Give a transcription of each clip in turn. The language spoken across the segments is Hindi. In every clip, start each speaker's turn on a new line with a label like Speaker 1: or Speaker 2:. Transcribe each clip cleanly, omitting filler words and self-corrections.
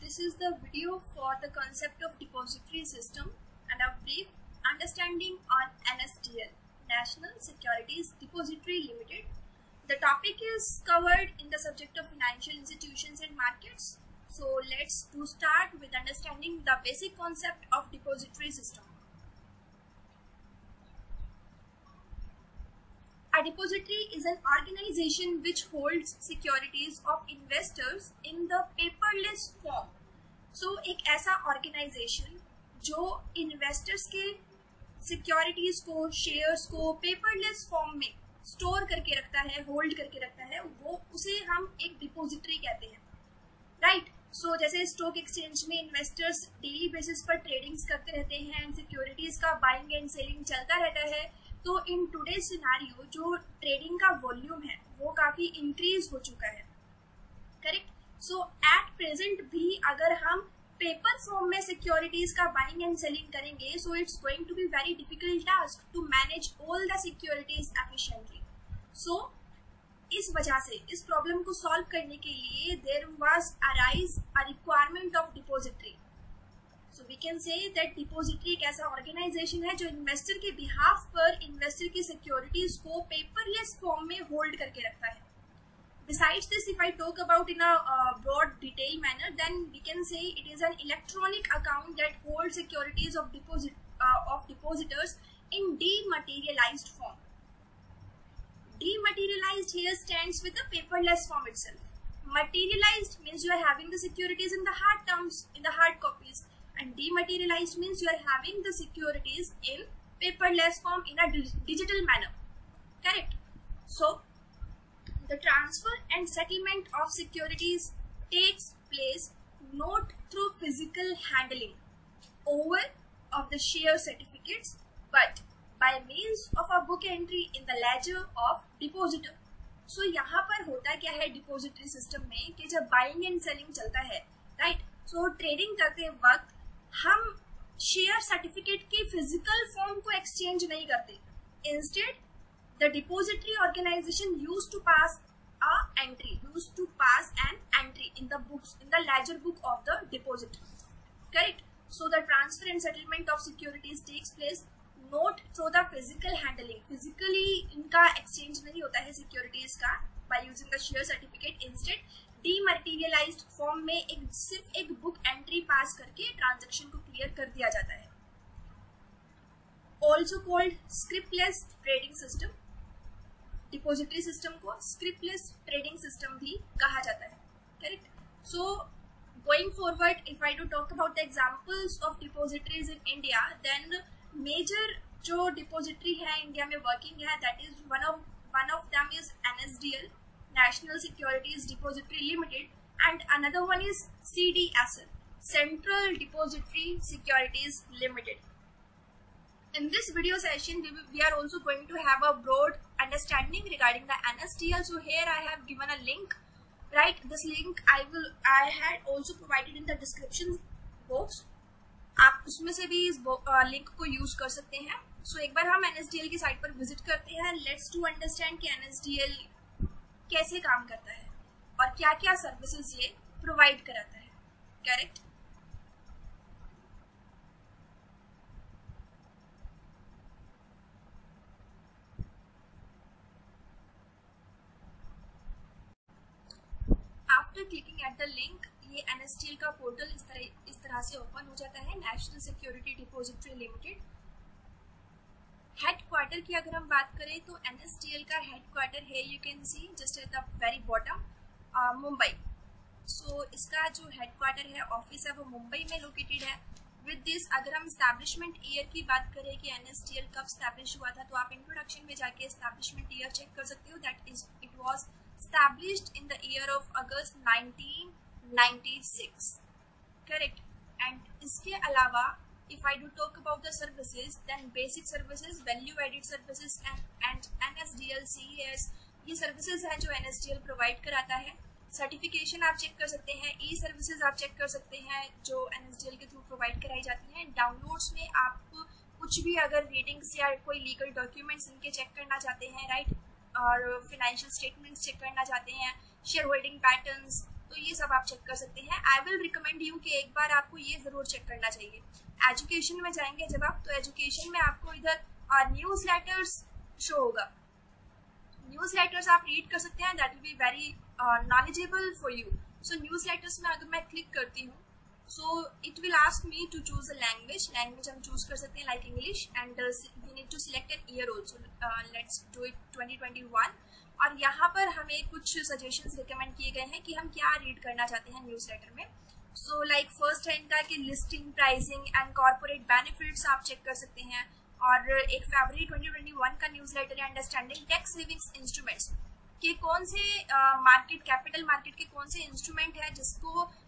Speaker 1: This is the video for the concept of depository system and a brief understanding on NSDL, National Securities Depository Limited. The topic is covered in the subject of financial institutions and markets. So let's start with understanding the basic concept of depository system. A depository is an organization which holds securities of investors in the paperless form. So एक ऐसा organization जो investors के securities को, shares को paperless form में store करके रखता है, hold करके रखता है, वो उसे हम एक depository कहते हैं, right? So जैसे stock exchange में investors daily basis पर tradings करते रहते हैं, securities का buying and selling चलता रहता है. तो इन टुडे सिनारियो जो ट्रेडिंग का वॉल्यूम है वो काफी इंक्रीज हो चुका है, करेक्ट. सो एट प्रेजेंट भी अगर हम पेपर फॉर्म में सिक्योरिटीज का बाइंग एंड सेलिंग करेंगे, so it's going to be very difficult task to manage all the securities efficiently. So इस वजह से इस प्रॉब्लम को सॉल्व करने के लिए there was arise a requirement of depository. So we can say that depository एक ऐसा organization है जो इन्वेस्टर के बिहाफ पर इन्वेस्टर की सिक्योरिटीज को पेपरलेस फॉर्म में होल्ड करके रखता है. Besides this, if I talk about in a broad detail manner, then we can say it is an electronic account that holds securities of depositors in dematerialized form. Dematerialized here stands with the paperless form itself. Materialized means you are having the securities in the hard terms, in the hard copies. And dematerialized means you are having the securities in paperless form in a digital manner, correct. So the transfer and settlement of securities takes place not through physical handling over of the share certificates but by means of a book entry in the ledger of depositor. So यहाँ पर होता क्या है डिपोजिटरी सिस्टम में कि जब बाइंग एंड सेलिंग चलता है, राइट. सो ट्रेडिंग करते वक्त हम शेयर सर्टिफिकेट की फिजिकल फॉर्म को एक्सचेंज नहीं करते. Instead the depository organisation used to pass an entry in the books, in the ledger book of the depositor, correct. So the transfer and settlement of securities takes place not through the physical handling. Physically इनका एक्सचेंज नहीं होता है सिक्योरिटीज का by using the share certificate. Instead dematerialised form में सिर्फ एक बुक एंट्री पास करके ट्रांजैक्शन को क्लियर कर दिया जाता है. Also called scriptless trading system. Depository system को स्क्रिप्टलेस ट्रेडिंग सिस्टम भी कहा जाता है, correct. So going forward, if I do talk about the examples of depositories in India, then major जो डिपोजिटरी है इंडिया में वर्किंग है, that is one of them is NSDL, National Securities Depository Limited, and another one is CDSL, Central Depository Securities Limited. In this video session, we are also going to have a broad understanding regarding the NSDL. So here I have given a link, right? This link I had also provided in the description box. आप उसमें से भी इस लिंक को यूज कर सकते हैं. So एक बार हम NSDL की साइट पर विजिट करते हैं. Let's to understand कि NSDL कैसे काम करता है और क्या क्या सर्विसेज ये प्रोवाइड कराता है, correct. After clicking at the link, ये NSDL का पोर्टल इस तरह से ओपन हो जाता है. National security depository limited. Headquarter की अगर हम बात करें तो NSDL का हेडक्वार्टर है, you can see just at the very bottom, Mumbai. So इसका जो हेडक्वार्टर है, ऑफिस है, वो मुंबई में लोकेटेड है. विद दिस अगर हम एस्टैब्लिशमेंट ईयर की बात करें कि NSDL कब एस्टैब्लिश हुआ था, तो आप इंट्रोडक्शन में जाके एस्टैब्लिशमेंट ईयर चेक कर सकते हो. That is it was established in the year of August 1996, correct. And इसके अलावा if I do talk about the services, then basic services, value added services and NSDL CES, ये services हैं जो NSDL प्रोवाइड कराता है. सर्टिफिकेशन आप चेक कर सकते हैं, ई सर्विसेज आप चेक कर सकते हैं जो NSDL के थ्रू प्रोवाइड कराई जाती हैं. डाउनलोड्स में आप कुछ भी अगर रीडिंग्स या कोई लीगल डॉक्यूमेंट्स इनके चेक करना चाहते हैं, राइट, और फाइनेंशियल स्टेटमेंट्स चेक करना चाहते हैं, शेयर होल्डिंग पैटर्न्स, तो ये सब आप चेक कर सकते हैं। आई विल रिकमेंड यू कि एक बार आपको ये जरूर चेक करना चाहिए। एजुकेशन में जाएंगे जब आप, तो एजुकेशन में आपको इधर न्यूज लेटर्स शो होगा। न्यूज लेटर्स आप रीड कर सकते हैं, that will be very knowledgeable for you. So news letters में अगर मैं क्लिक करती हूँ, so it will ask me to choose a language हम choose कर सकते हैं like English, and we need to select an year also. Let's do it 2021। और यहाँ पर हमें कुछ suggestions recommend किए गए हैं कि हम क्या read करना चाहते हैं न्यूज़लेटर में। so like first है इनका कि listing, pricing and corporate benefits आप check कर सकते हैं। और एक फरवरी 2021 का न्यूज़लेटर है अंडरस्टैंडिंग टैक्स सेविंग्स इंस्ट्रूमेंट्स, कि कौन से मार्केट, कैपिटल मार्केट के कौन से इंस्ट्रूमेंट है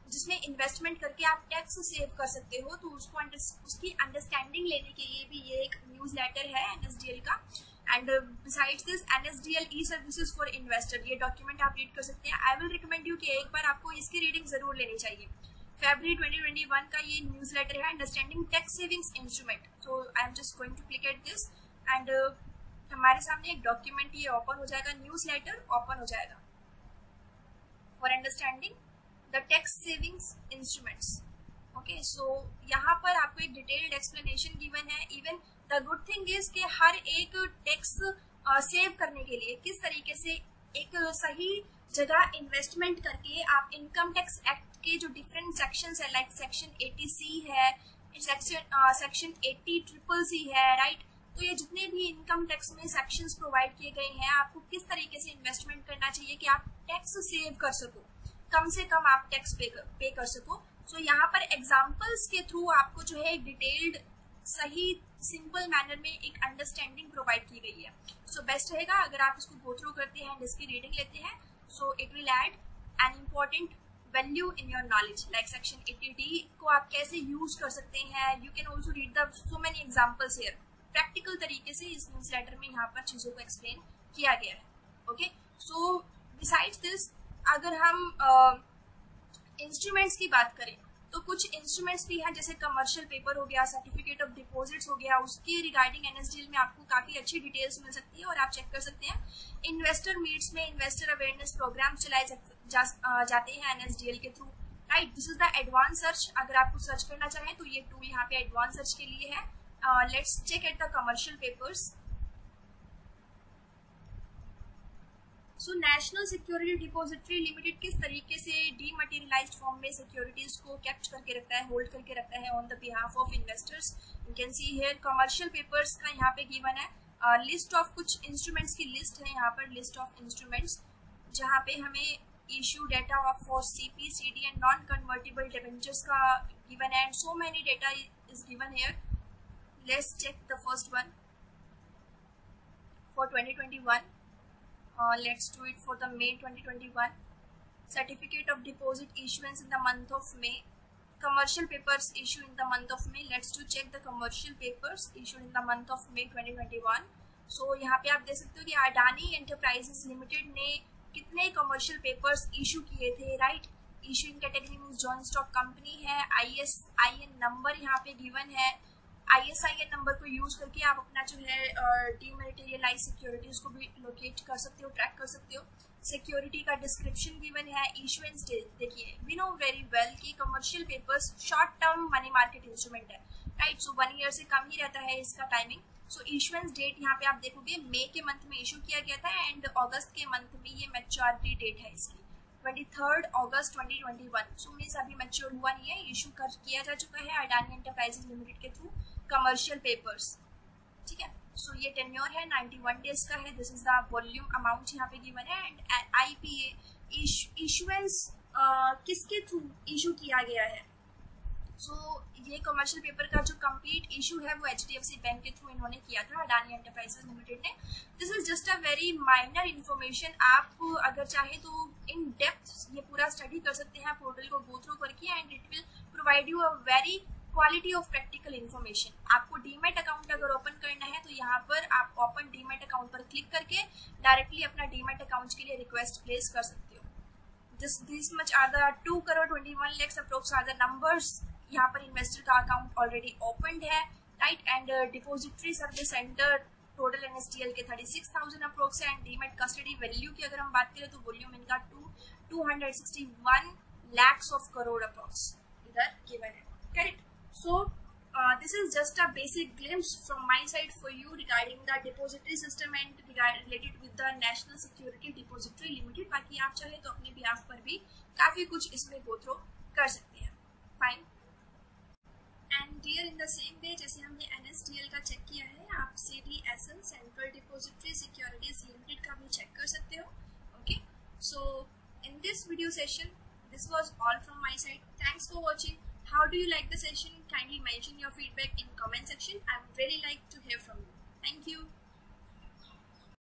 Speaker 1: जिसमें इन्वेस्टमेंट करके आप टैक्स सेव कर सकते हो। तो उसकी अंडरस्टैंडिंग लेने के लिए भी ये एक न्यूज़ लेटर है NSDL का। And besides this NSDL E services for investor, ये डॉक्यूमेंट आप रीड कर सकते हैं। आई विल रिकमेंड यू कि एक बार आपको इसकी रीडिंग जरूर लेनी चाहिए। फरवरी 2021 का ये न्यूज़ लेटर है understanding tax savings instrument. So I am just going to click at this, and हमारे सामने एक डॉक्यूमेंट ये ओपन हो जाएगा, न्यूज़ लेटर ओपन हो जाएगा for understanding the tax savings instruments. Okay, so यहाँ पर आपको एक डिटेल्ड एक्सप्लेनेशन गिवन है। Even the good thing is कि हर एक टैक्स सेव करने के लिए किस तरीके से एक सही जगह इन्वेस्टमेंट करके आप इनकम टैक्स एक्ट के जो डिफरेंट सेक्शंस है, लाइक सेक्शन 80C है, सेक्शन 80CCC है, राइट। तो ये जितने भी इनकम टैक्स में सेक्शंस प्रोवाइड किए गए हैं, आपको किस तरीके से इन्वेस्टमेंट करना चाहिए कि आप टैक्स सेव कर सको, कम से कम आप टैक्स पे कर सको। सो यहाँ पर एग्जाम्पल्स के थ्रू आपको जो है एक डिटेल्ड, सही, सिंपल मैनर में एक अंडरस्टैंडिंग प्रोवाइड की गई है। सो बेस्ट रहेगा अगर आप इसको गो थ्रू करते हैं, इसकी रीडिंग लेते हैं। So it will add an important value in your knowledge, like section 80D को आप कैसे यूज कर सकते हैं। You can also read the so many examples here. Practical तरीके से इस न्यूज लेटर में यहाँ पर चीजों को एक्सप्लेन किया गया है। ओके, सो बिसाइड्स दिस अगर हम इंस्ट्रूमेंट्स की बात करें तो कुछ इंस्ट्रूमेंट्स भी हैं, जैसे कमर्शियल पेपर हो गया, सर्टिफिकेट ऑफ डिपॉजिट्स हो गया, उसकी रिगार्डिंग NSDL में आपको काफी अच्छी डिटेल्स मिल सकती है और आप चेक कर सकते हैं। इन्वेस्टर मीट्स में इन्वेस्टर अवेयरनेस प्रोग्राम चलाए जाते हैं NSDL के through, right. This is the advance search. अगर आपको सर्च करना चाहें तो ये टूल यहाँ पे एडवांस सर्च के लिए है। Let's check at the commercial papers. So national security depository limited किस तरीके से डीमटेरियलाइज्ड फॉर्म में सिक्योरिटीज को कैप्च करके रखता है, होल्ड करके रखता है on the behalf of investors. You can see here commercial papers का यहाँ पे गिवन है लिस्ट ऑफ कुछ इंस्ट्रूमेंट्स की लिस्ट है, यहाँ पर लिस्ट ऑफ इंस्ट्रूमेंट्स जहाँ पे हमें issue data of for CP, CD and non convertible debentures का गिवन है, and so many data is given here. Let's check the first one for 2021। Let's do it for the May 2021. Certificate of deposit issuance in the month of May. Commercial papers issued in the month of May. Let's do check the commercial papers issued in the month of May 2021. So यहाँ पे आप देख सकते हो कि अडानी एंटरप्राइजेस लिमिटेड ने कितने कमर्शियल पेपर्स इशू किए थे, राइट। इशूइंग कैटेगरी में जॉइंट स्टॉक कंपनी है, ISIN नंबर यहाँ पे गिवन है। ISIN नंबर को यूज करके आप अपना जो है डीमटेरियलाइज सिक्योरिटीज को भी लोकेट कर सकते हो, ट्रैक कर सकते हो। सिक्योरिटी का डिस्क्रिप्शन गिवन है, इशुएंस डेट। देखिए, वी नो वेरी वेल कि commercial papers short term money market instrument है, राइट। सो 1 ईयर से कम ही रहता है इसका टाइमिंग। सो इशुएंस डेट यहाँ पे आप देखोगे मई के मंथ में इशू किया गया था, एंड अगस्त के मंथ में ये मैच्योरिटी डेट है इसकी 23 अगस्त 2021। सो मीन्स अभी मैच्योर हुआ नहीं है, इशू किया जा चुका है अडानी एंटरप्राइजेस लिमिटेड के थ्रू कमर्शियल पेपर्स, ठीक है। सो ये टेन्योर है 91 डेज का है। This is the volume amount यहाँ पे गिवन है। एंड IPA इशुएंस किसके थ्रू इशू किया गया है। सो ये कमर्शियल पेपर का जो कंप्लीट इशू है वो HDFC बैंक के थ्रू इन्होंने किया था, अडानी एंटरप्राइजेस लिमिटेड ने। This is just a very minor information. आप अगर चाहे तो इन डेप्थ ये पूरा स्टडी कर सकते हैं पोर्टल को गो थ्रू करके, and it will provide you a very quality of practical information. आपको डीमैट अकाउंट अगर ओपन करना है तो यहाँ पर आप ओपन डीमैट अकाउंट पर क्लिक करके डायरेक्टली अपना डीमैट अकाउंट के लिए रिक्वेस्ट प्लेस कर सकते हो। This much are the 2,21 lakhs approx are the numbers. यहाँ पर इन्वेस्टर का अकाउंट ऑलरेडी ओपनड है, right. And depository service centre total NSDL के 36,000 अप्रोक्स है। एंड डीमैट कस्टडी वैल्यू की अगर हम बात करें तो वॉल्यूम इनका 2 261 lakhs of crore approx इधर given है, correct? So this is just a basic glimpse from my side for you regarding the depository system and related with the National Security Depository Limited. बाकी आप चाहे तो अपने behalf पर भी काफी कुछ इसमें go through कर सकते हैं. Fine. And dear in the same way जैसे हमने NSDL का चेक किया है, आप CDSL Central Depository Securities Limited का भी चेक कर सकते हो. Okay. So in this video session, this was all from my side. Thanks for watching. How do you like the session? Kindly mention your feedback in comment section. I would really like to hear from you. Thank you.